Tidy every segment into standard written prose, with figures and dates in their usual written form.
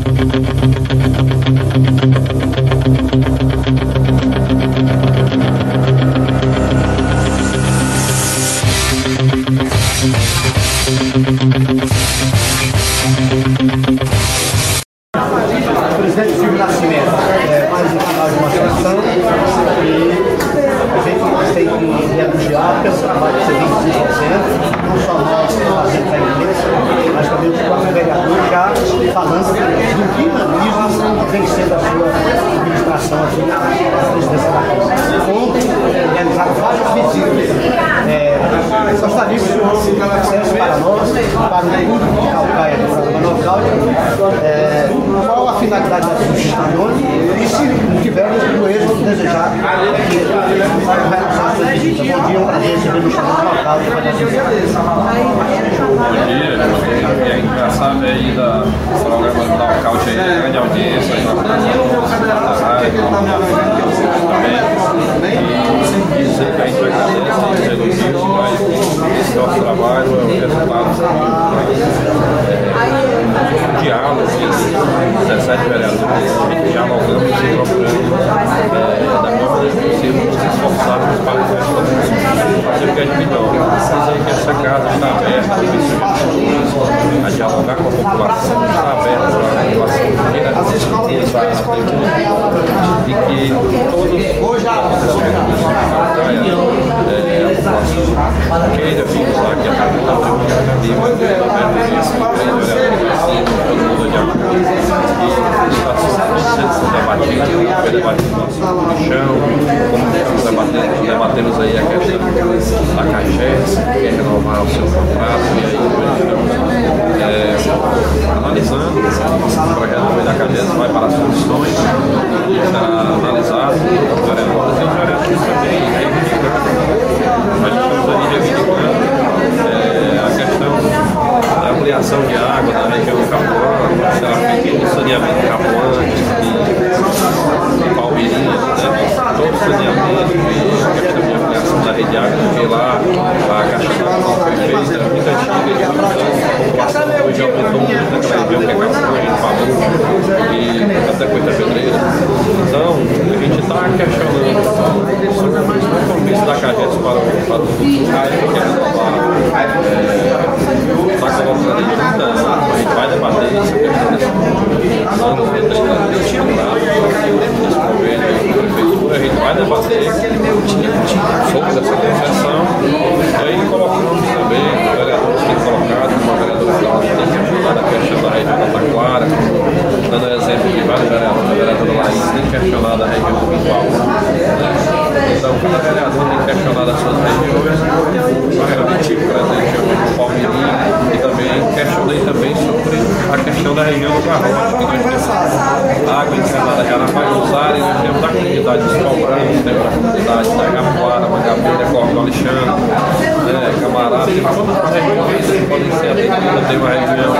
Presidente Silvio Nascimento, mais um canal de demonstração e a gente tem que elogiar pelo trabalho que você vem desenvolvendo, não só nós fazendo a imprensa, mas também o próprio vereador já falando do dinamismo que vem sendo a sua administração aqui na presidência da Câmara. Ontem, realizaram várias visitas. Gostaria que o senhor dissesse para nós, para o público de Calcaia, do programa Nocaute, qual a finalidade das visitações e se tivermos o êxito desejado para realizar essa visita. Bom dia, um prazer receber no Estado Nocaute. Bom dia, é engraçado aí do programa do Nocaute aí, grande audiência, da rádio, também. E dizer que a gente agradece pelo vídeo, mas esse nosso trabalho é o resultado de diálogo entre 17 vereadores, dialogando e se procurando da melhor maneira possível, se esforçarmos para fazer o que é de melhor. Dizer que essa casa está aberta a dialogar com a população, está aberta para a população e que todos a população queira vir usar aqui a capital de foi debatido no chão, como debatemos aí a questão da CAGES, que quer renovar o seu contrato, e aí nós estamos analisando o projeto da CAGES, vai para as condições, será analisado os vereadores e os vereadores também reivindicando. Nós estamos aí reivindicando a questão da ampliação de água na região do Capuã, será feito o saneamento de Capuã e Palmeirinha, todo o saneamento e a questão de ampliação da rede de água, porque lá a caixa d'água foi feita, era muito antiga, a população hoje aumentou muito naquela região que é Capuã, em Palu e até Coitapedreira. Então, a gente está questionando sobre o compromisso da CAGES para o futuro, que quer renovar, está colocando em 30 anos, a gente vai debater essa questão desse ano, desse convênio da prefeitura, a gente vai debater sobre essa concessão e aí colocamos também os vereadores que têm colocado, uma vereadora que tem que ajudar a questão da região da Taquara, dando exemplo de vários vereadores, a vereadora Laís tem questionado a região do Pintual, então cada vereador tem questionado as suas regiões, realmente o presidente do Palmeirinha e também questionei também sobre a questão da região do Garrote, que nós temos água encanada já na Pajuzara e nós temos a comunidade dos Palbranos, temos a comunidade da Gapuara, Mangabeira, Corpo Alexandre, Camarada, tem todas as regiões que podem ser atendidas, tem uma região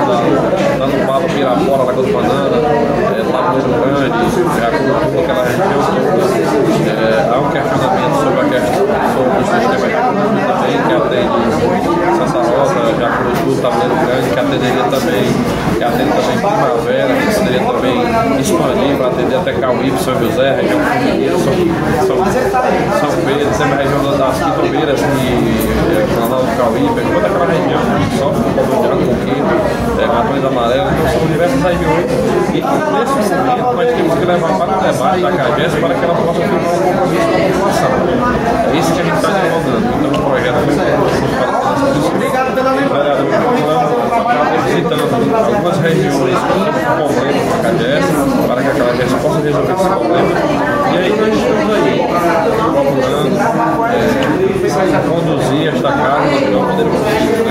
da Nubaba, Pirapora, Lagoa do Banana, Lagoa Grande, aquela região toda. Há um questionamento sobre a questão sobre o sistema de acolhimento também, que atende Santa Rosa, Jacurutu, Tabuleiro Grande, que atenderia também, Primavera, que poderia também expandir para atender até Cauípe, São José, região Fluminense, São Pedro, tem a região das Quitombeiras, Canal do Cauípe, toda aquela região que sofre com o problema de água, Matões Amarela, então são diversas regiões e nesse momento nós temos que levar para o debate da CAGES para que ela possa firmar um compromisso com a população. É isso que a gente está desenvolvendo. Então o projeto foi obrigado pela visitando algumas regiões com problemas com a CAGES, para que a CAGES possa resolver esse problema. E aí nós estamos aí procurando conduzir esta casa da melhor maneira possível.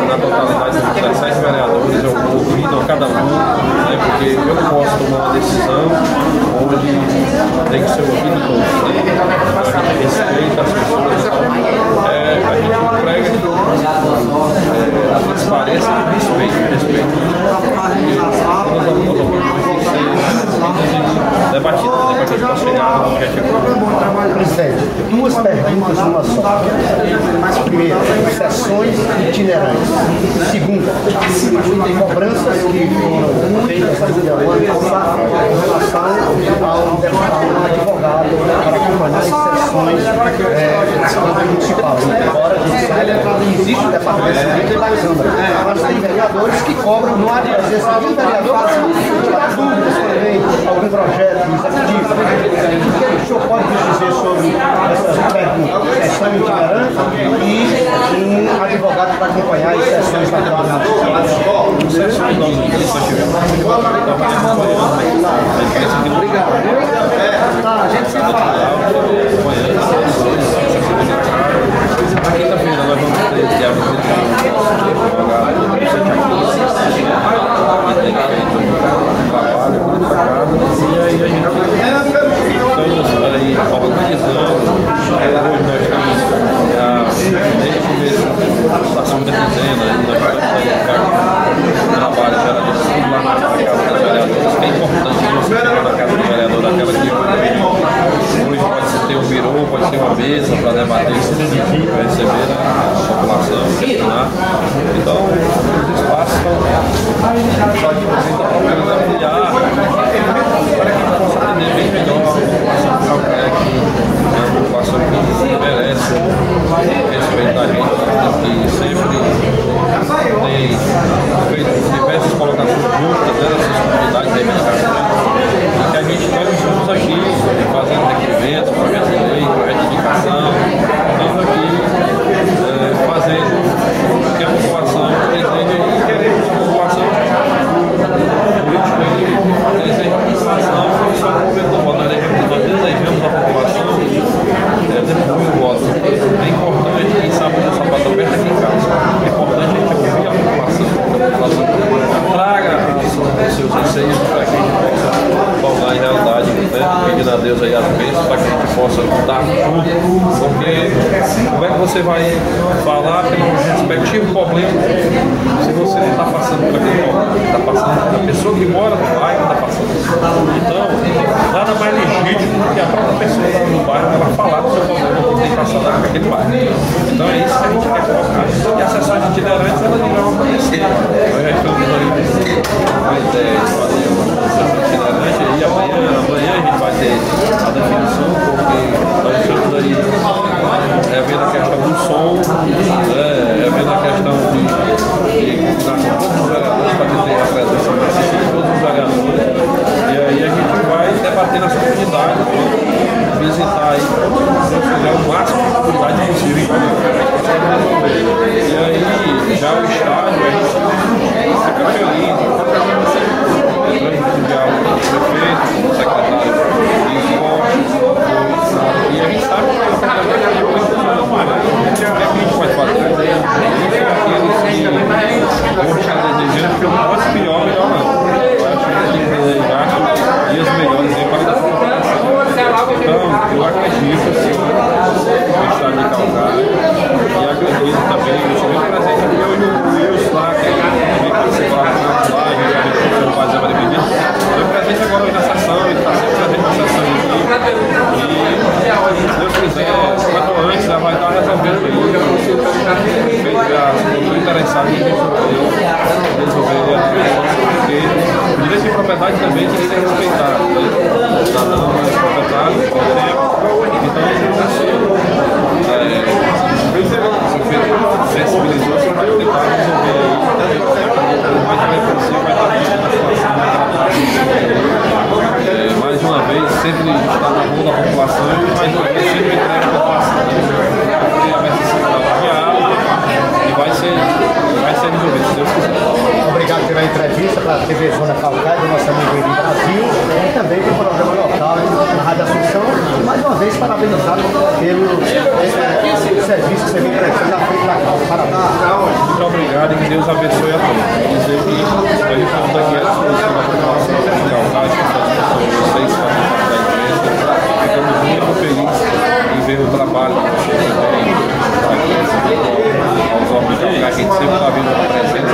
Na totalidade dos 17 vereadores, eu vou ouvindo a cada um, porque eu não posso tomar uma decisão onde tem que ser ouvido todos. A gente respeita as pessoas, a gente prega a transparência e o respeito. Todas as opiniões têm que ser debatidas para que a gente possa chegar no objetivo. Presidente, duas perguntas, uma só. Primeiro, sessões itinerantes. Segundo, cobranças que foram feitas ainda ano passado em relação ao advogado para acompanhar as sessões municipal. Embora a gente saiba que existe o departamento civil da Câmara, mas tem vereadores que cobram no ar de presença de um vereador para dúvidas também, algum projeto executivo. O que o senhor pode nos dizer sobre essas perguntas? Sessão itinerante e um advogado para acompanhar as sessões da Câmara. Obrigado. A gente se fala. Na quinta-feira nós vamos ter diálogo de advogado, trabalho, e aí a gente estamos aí organizando. Hoje nós estamos desde o começo da situação da quinzena, nós estamos aí trabalho lá na casa dos vereadores, que é importante você ter na casa do vereador, aquela que hoje pode ter um birô, pode ter uma mesa para debater isso, para receber a população, questionar. Então, os espaços estão procurando ampliar para que possa atender bem melhor a população que é a população que merece o respeito da gente, que sempre tem feito diversas colocações justas dessas comunidades reivindicadas. E que a gente, nós estamos aqui fazendo requerimentos, projetos de lei, projetos de indicação, estamos aqui fazendo o que a população deseja e queremos que a população deseja a população, só o governo do voto, nós desejamos a população depois do voto. É importante, quem sabe o sapato aberto aqui em casa, é importante a gente ouvir a população traga os seus receios para que a gente possa tornar em realidade, pedindo a Deus aí as bênçãos para que a gente possa dar tudo, porque como é que você vai falar pelo respectivo problema se você não está passando por aquele problema, está passando, a pessoa que mora no bairro está passando. Então, nada mais legítimo do que a própria pessoa no bairro ela falar do seu problema que tem passado naquele bairro. Então é isso que a gente quer colocar. E as sessões itinerantes elas não vão acontecer. Nós já estamos aí a ideia de fazer uma sessão itinerante e amanhã a gente vai ter a definição, porque nós estamos aí vendo a questão do som, vendo a questão de combinação todos os vereadores para ter a presença de todos os vereadores. E aí a gente vai debater nas comunidades, visitar aí, se fizer o máximo de comunidade possível. E aí já o estádio, a gente fica feliz. Entrando no diálogo com o prefeito, com o secretário de esporte, e a gente sabe que a gente pode fazer. Aqueles que vão estar desejando que o nosso melhor não. Eu acho que a gente tem embaixo e os melhores aí para dar população. Então, eu acredito assim, no estado de Calcaia e acredito também, eu estive presente aqui hoje o Wilson lá, que veio participar lá, fazer uma dividida. Eu presente agora na sessão, ele está sempre presente na sessão aqui. E se Deus quiser, quanto antes já vai estar resolvendo isso. Estou interessado em resolver a questão, porque o direito de propriedade também tem que ser respeitado. Está dando mais propriedade, por exemplo. Então, sensibilizou, você vai tentar resolver aí. Mas também por si vai estar mais uma vez, sempre está na mão da população e mais uma vez sempre entrega a população. E vai ser resolvido, se Deus quiser. Obrigado pela entrevista para a TV Zona Calcaia, do nosso amigo Eli Brasil, e também pelo programa local na Rádio Assunção. E mais uma vez, parabenizado pelo serviço que você vem prestando à frente da causa. Parabéns. Muito obrigado e que Deus abençoe a todos. Dizer que a gente está daqui à disposição da população de Calcaia, que vocês fazem parte da empresa. Ficamos muito felizes em ver o trabalho que vocês têm aos homens de Calcaia, que a gente sempre está vindo presente.